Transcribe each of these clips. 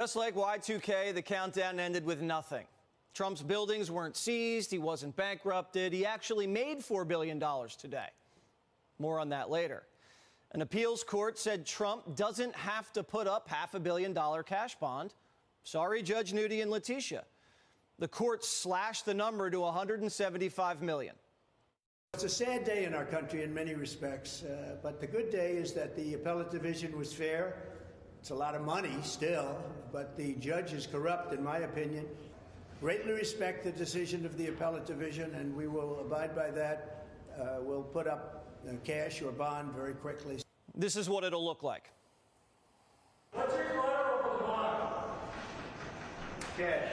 Just like Y2K, the countdown ended with nothing. Trump's buildings weren't seized, he wasn't bankrupted, he actually made $4 billion today. More on that later. An appeals court said Trump doesn't have to put up $500 million cash bond. Sorry, Judge Nudi and Letitia. The court slashed the number to $175 million. It's a sad day in our country in many respects, but the good day is that the appellate division was fair. It's a lot of money still, but the judge is corrupt, in my opinion. Greatly respect the decision of the appellate division, and we will abide by that. We'll put up cash or bond very quickly. This is what it'll look like. What's your collateral for the bond? Cash.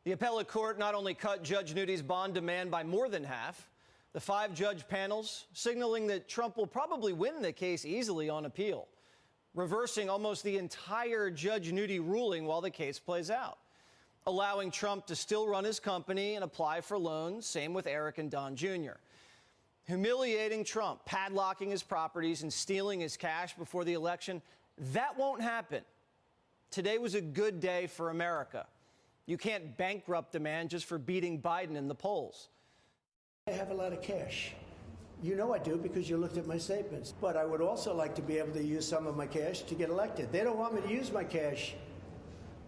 The appellate court not only cut Judge Nudi's bond demand by more than half, the 5-judge panels signaling that Trump will probably win the case easily on appeal, reversing almost the entire Judge Nudi ruling while the case plays out, allowing Trump to still run his company and apply for loans, same with Eric and Don Jr. Humiliating Trump, padlocking his properties and stealing his cash before the election, that won't happen. Today was a good day for America. You can't bankrupt a man just for beating Biden in the polls. I have a lot of cash. You know I do because you looked at my statements. But I would also like to be able to use some of my cash to get elected. They don't want me to use my cash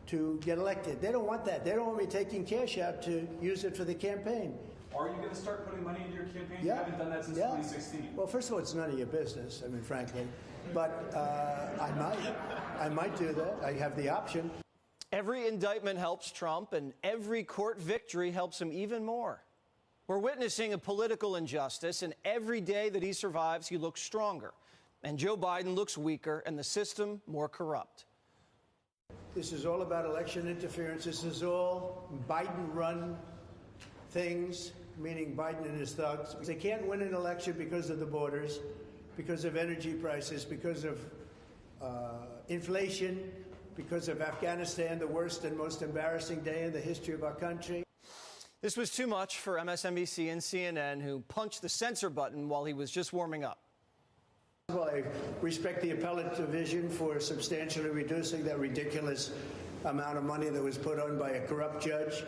to get elected. They don't want that. They don't want me taking cash out to use it for the campaign. Are you going to start putting money into your campaign? Yeah. You haven't done that since 2016. Well, first of all, it's none of your business, I mean, frankly. But I might do that. I have the option. Every indictment helps Trump, and every court victory helps him even more. We're witnessing a political injustice, and every day that he survives, he looks stronger. And Joe Biden looks weaker, and the system more corrupt. This is all about election interference. This is all Biden-run things, meaning Biden and his thugs. They can't win an election because of the borders, because of energy prices, because of inflation, because of Afghanistan, the worst and most embarrassing day in the history of our country. This was too much for MSNBC and CNN, who punched the censor button while he was just warming up. Well, I respect the appellate division for substantially reducing that ridiculous amount of money that was put on by a corrupt judge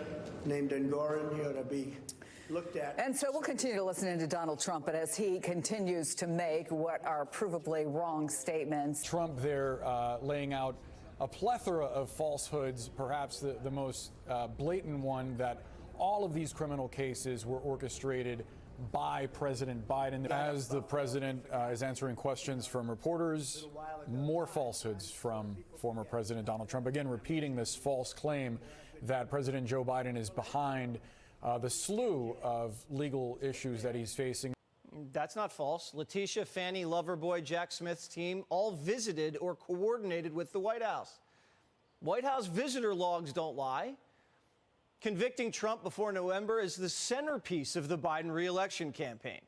named Engoron. He ought to be looked at. And so we'll continue to listen into Donald Trump, but as he continues to make what are provably wrong statements. Trump there laying out a plethora of falsehoods, perhaps the most blatant one, that all of these criminal cases were orchestrated by President Biden. As the president is answering questions from reporters, more falsehoods from former President Donald Trump, again repeating this false claim that President Joe Biden is behind the slew of legal issues that he's facing. That's not false. Letitia, Fannie, Loverboy, Jack Smith's team all visited or coordinated with the White House. White House visitor logs don't lie. Convicting Trump before November is the centerpiece of the Biden re-election campaign,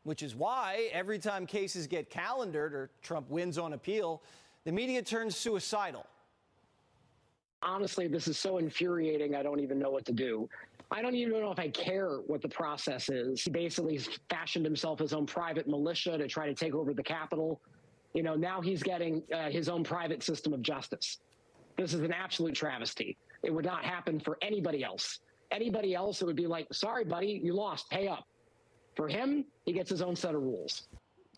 which is why every time cases get calendared or Trump wins on appeal, the media turns suicidal. Honestly, this is so infuriating, I don't even know what to do. I don't even know if I care what the process is. He basically fashioned himself his own private militia to try to take over the Capitol. You know, now he's getting his own private system of justice. This is an absolute travesty. It would not happen for anybody else. Anybody else, it would be like, sorry, buddy, you lost, pay up. For him, he gets his own set of rules.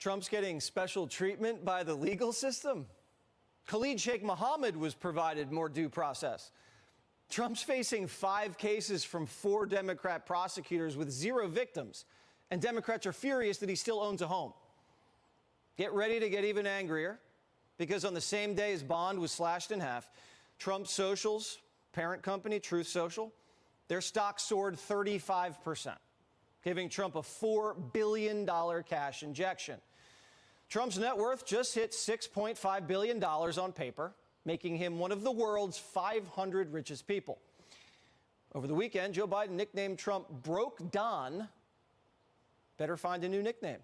Trump's getting special treatment by the legal system. Khalid Sheikh Mohammed was provided more due process. Trump's facing 5 cases from 4 Democrat prosecutors with 0 victims, and Democrats are furious that he still owns a home. Get ready to get even angrier, because on the same day his bond was slashed in half, Trump's socials, parent company, Truth Social, their stock soared 35%, giving Trump a $4 billion cash injection. Trump's net worth just hit $6.5 billion on paper, making him one of the world's 500 richest people. Over the weekend, Joe Biden nicknamed Trump Broke Don. Better find a new nickname.